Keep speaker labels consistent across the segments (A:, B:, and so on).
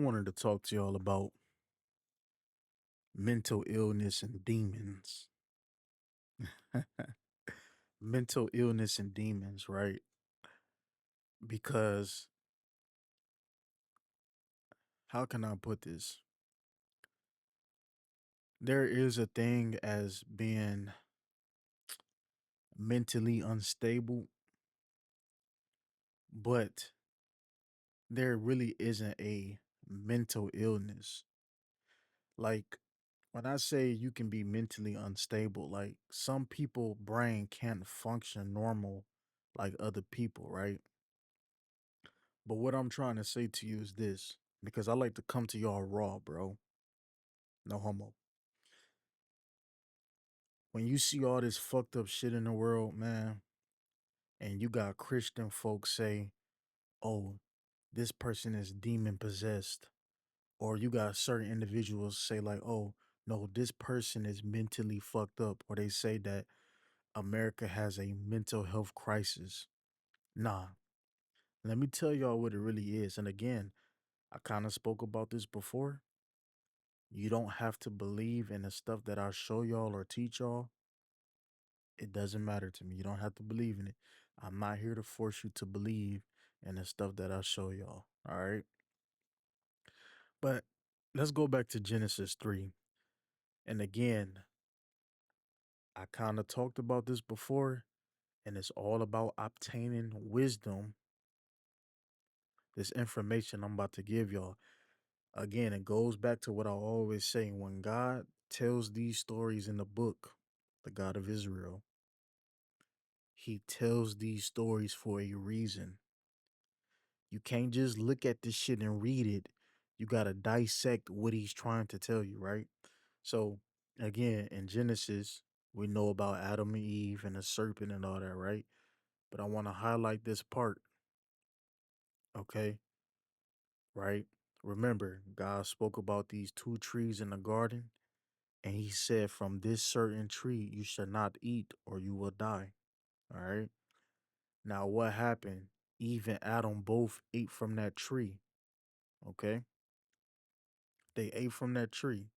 A: wanted to talk to y'all about mental illness and demons. Mental illness and demons, right? Because how can I put this? There is a thing as being mentally unstable, but there really isn't a mental illness. Like when I say you can be mentally unstable, like some people brain can't function normal like other people, right? But what I'm trying to say to you is this, because I like to come to y'all raw, bro. No homo. When you see all this fucked up shit in the world, man, and you got Christian folks say, oh, this person is demon possessed, or you got certain individuals say, like, oh, no, this person is mentally fucked up, or they say that America has a mental health crisis. Nah, let me tell y'all what it really is. And again, I kind of spoke about this before. You don't have to believe in the stuff that I show y'all or teach y'all. It doesn't matter to me. You don't have to believe in it. I'm not here to force you to believe in the stuff that I show y'all. All right. But let's go back to Genesis 3. And again, I kind of talked about this before, and it's all about obtaining wisdom. This information I'm about to give y'all. Again, it goes back to what I always say when God tells these stories in the book, the God of Israel, he tells these stories for a reason. You can't just look at this shit and read it. You got to dissect what he's trying to tell you, right? So, again, in Genesis, we know about Adam and Eve and the serpent and all that, right? But I want to highlight this part, okay? Right? Remember, God spoke about these two trees in the garden, and he said, from this certain tree you shall not eat or you will die. All right? Now, what happened? Eve and Adam both ate from that tree. Okay? They ate from that tree.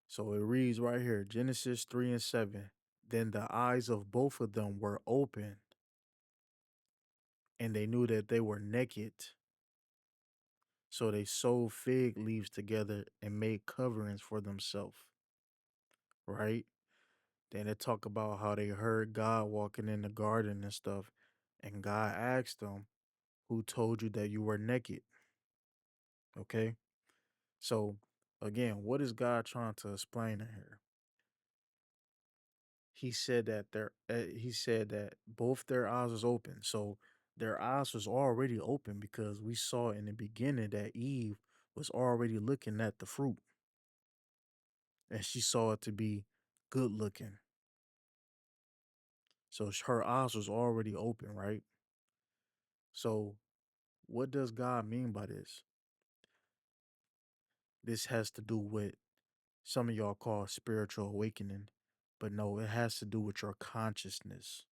A: So it reads right here, Genesis 3 and 7. Then the eyes of both of them were open, and they knew that they were naked. So they sewed fig leaves together and made coverings for themselves. Right? Then they talk about how they heard God walking in the garden and stuff. And God asked them, who told you that you were naked? Okay? So again, what is God trying to explain in here? He said that both their eyes was open. So their eyes was already open because we saw in the beginning that Eve was already looking at the fruit and she saw it to be good looking. So her eyes was already open, right? So what does God mean by this? This has to do with some of y'all call spiritual awakening, but no, it has to do with your consciousness.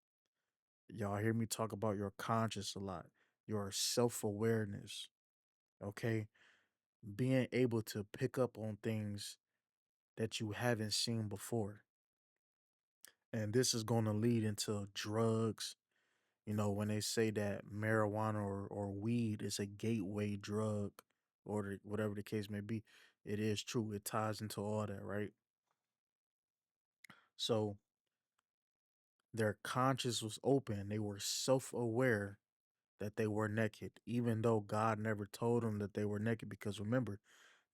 A: Y'all hear me talk about your conscious a lot, your self awareness, okay? Being able to pick up on things that you haven't seen before. And this is going to lead into drugs. You know, when they say that marijuana or weed is a gateway drug or whatever the case may be, it is true. It ties into all that, right? So their conscience was open. They were self aware that they were naked, even though God never told them that they were naked. Because remember,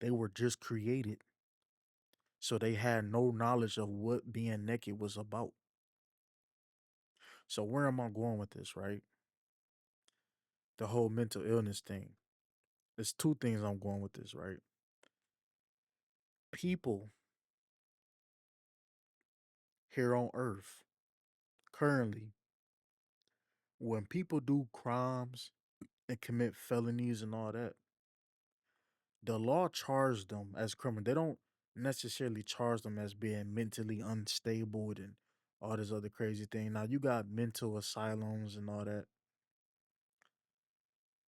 A: they were just created. So they had no knowledge of what being naked was about. So where am I going with this, right? The whole mental illness thing. There's two things I'm going with this, right? People here on earth currently, when people do crimes and commit felonies and all that, the law charged them as criminal. They don't necessarily charge them as being mentally unstable and all this other crazy thing. Now you got mental asylums and all that.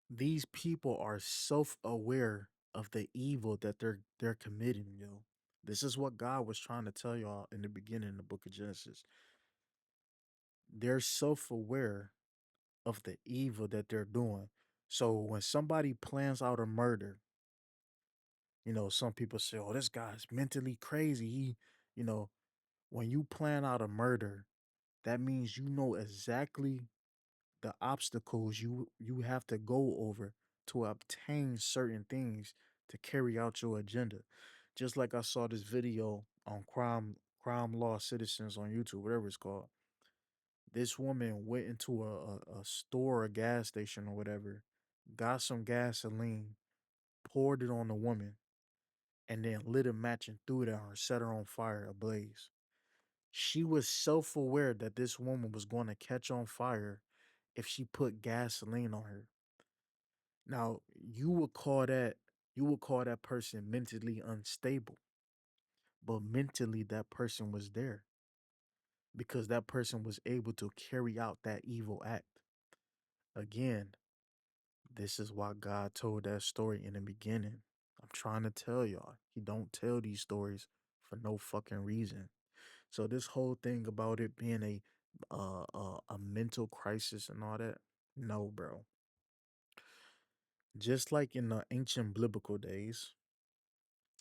A: These people are self-aware of the evil that they're committing, yo. This is what God was trying to tell y'all in the beginning of the book of Genesis. They're self-aware of the evil that they're doing. So when somebody plans out a murder, some people say, "Oh, this guy's mentally crazy." You know, when you plan out a murder, that means you know exactly the obstacles you have to go over to obtain certain things to carry out your agenda. Just like I saw this video on crime law citizens on YouTube, whatever it's called. This woman went into a store, a gas station or whatever, got some gasoline, poured it on the woman, and then lit a match and threw it at her, set her on fire, ablaze. She was self aware that this woman was going to catch on fire if she put gasoline on her. Now, you would call that person mentally unstable, but mentally that person was there because that person was able to carry out that evil act. Again, this is why God told that story in the beginning. I'm trying to tell y'all, he don't tell these stories for no fucking reason. So this whole thing about it being a mental crisis and all that, no, bro. Just like in the ancient biblical days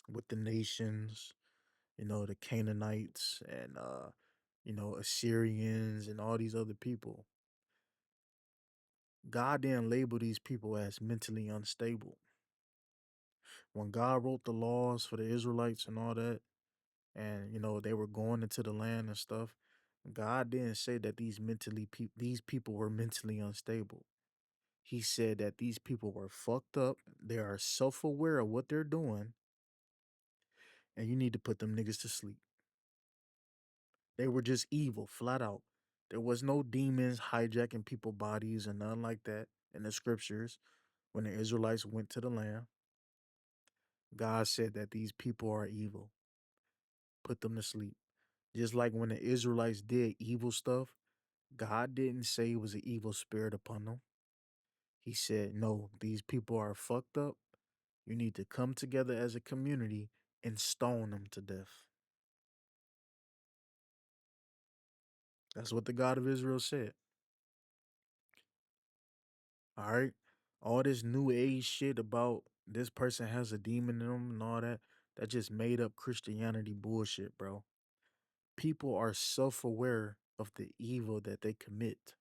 A: with the nations, the Canaanites and Assyrians and all these other people, God didn't label these people as mentally unstable. When God wrote the laws for the Israelites and all that, and they were going into the land and stuff, God didn't say that these people were mentally unstable. He said that these people were fucked up. They are self-aware of what they're doing, and you need to put them niggas to sleep. They were just evil, flat out. There was no demons hijacking people bodies and nothing like that in the scriptures. When the Israelites went to the land, God said that these people are evil. Put them to sleep. Just like when the Israelites did evil stuff, God didn't say it was an evil spirit upon them. He said, no, these people are fucked up. You need to come together as a community and stone them to death. That's what the God of Israel said. All right. All this new age shit about this person has a demon in them and all that, that just made up Christianity bullshit, bro. People are self aware of the evil that they commit.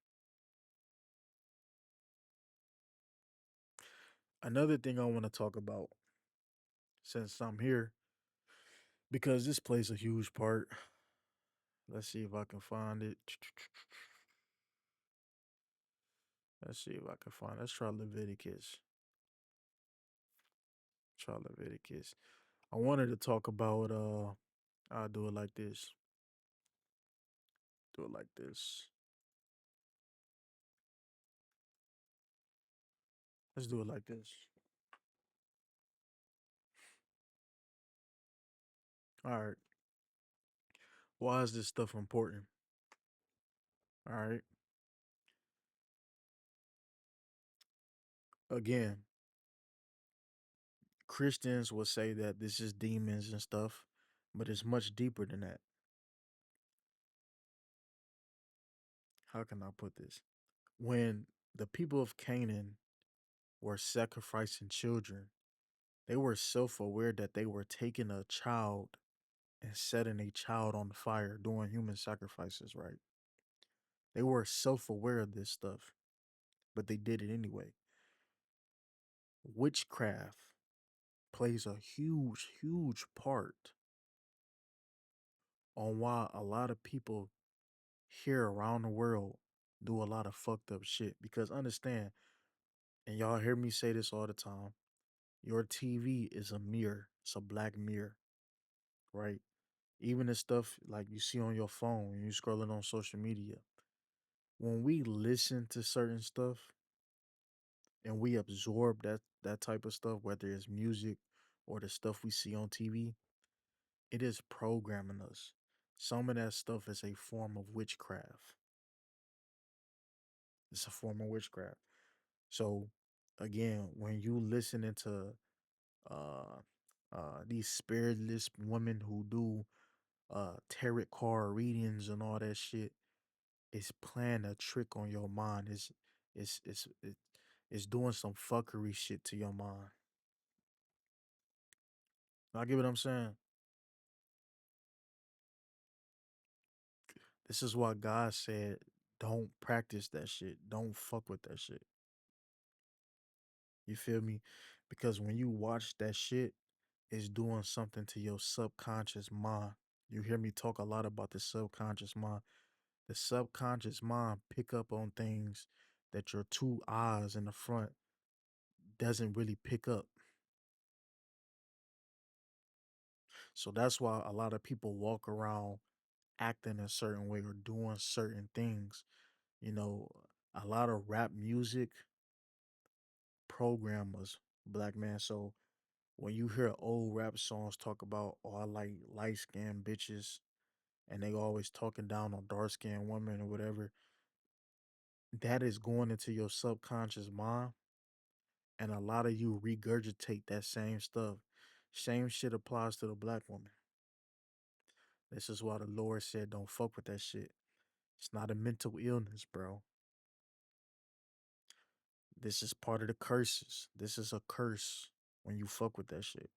A: Another thing I want to talk about, since I'm here, because this plays a huge part. Let's see if I can find it. Let's see if I can find it. Let's try Leviticus. Try Leviticus. I wanted to talk about I'll do it like this. Do it like this. Let's do it like this. All right. Why is this stuff important? All right. Again, Christians will say that this is demons and stuff, but it's much deeper than that. How can I put this? When the people of Canaan were sacrificing children, they were self aware that they were taking a child and setting a child on fire doing human sacrifices, right? They were self aware of this stuff, but they did it anyway. Witchcraft plays a huge, huge part on why a lot of people here around the world do a lot of fucked up shit. Because understand, and y'all hear me say this all the time, your TV is a mirror, it's a black mirror, right? Even the stuff like you see on your phone when you scrolling on social media. When we listen to certain stuff and we absorb that type of stuff, whether it's music or the stuff we see on TV, it is programming us. Some of that stuff is a form of witchcraft. It's a form of witchcraft. So again, when you listening to uh these spiritless women who do tarot card readings and all that shit is playing a trick on your mind. It's doing some fuckery shit to your mind. I get what I'm saying. This is why God said, don't practice that shit. Don't fuck with that shit. You feel me? Because when you watch that shit, it's doing something to your subconscious mind. You hear me talk a lot about the subconscious mind. The subconscious mind pick up on things that your two eyes in the front doesn't really pick up. So that's why a lot of people walk around acting a certain way or doing certain things. You know, a lot of rap music programmers, black man. So when you hear old rap songs talk about, oh, I like light skinned bitches, and they always talking down on dark skinned women or whatever, that is going into your subconscious mind. And a lot of you regurgitate that same stuff. Same shit applies to the black woman. This is why the Lord said, don't fuck with that shit. It's not a mental illness, bro. This is part of the curses. This is a curse when you fuck with that shit,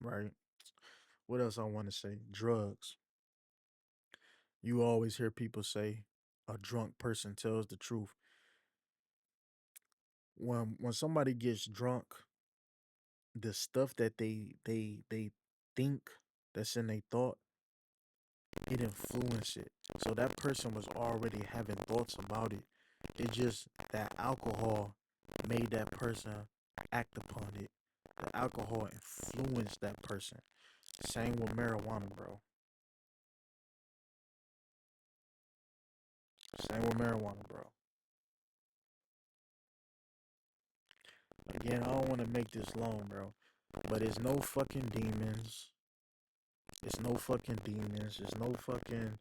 A: right? What else I want to say? Drugs. You always hear people say a drunk person tells the truth. When somebody gets drunk, the stuff that they think that's in their thought, it influenced it. So that person was already having thoughts about it. It just that alcohol made that person act upon it. The alcohol influenced that person. Same with marijuana, bro. Same with marijuana, bro. Again, I don't want to make this long, bro. But it's no fucking demons. It's no fucking demons. It's no fucking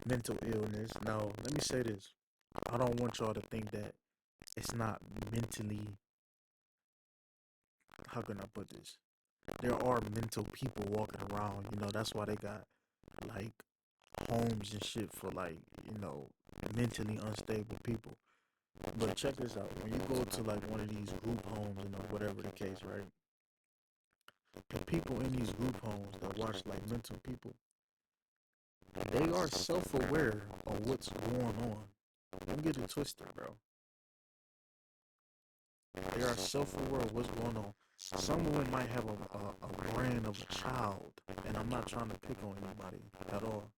A: mental illness. Now, let me say this. I don't want y'all to think that it's not mentally, how can I put this? There are mental people walking around, that's why they got like homes and shit for like, mentally unstable people. But check this out. When you go to like one of these group homes, whatever the case, right? The people in these group homes that watch like mental people, they are self-aware of what's going on. Don't get it twisted, bro. They are self-aware of what's going on. Some of them might have a brain of a child, and I'm not trying to pick on anybody at all,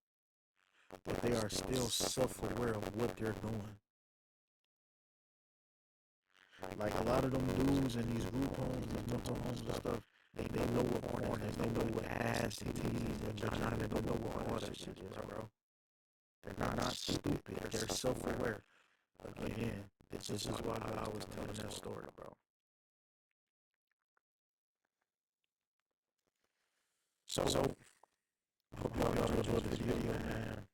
A: but they are still self-aware of what they're doing. Like a lot of them dudes in these group homes, these mental homes and stuff, they know what porn is, they know what ass, titties, and vagina, they know what all that shit is, bro. They're not stupid. They're self-aware. Again, this is why I was telling that story, bro. So hope y'all enjoyed this video, man.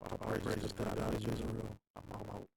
A: All praises to the God of Israel. I'm out.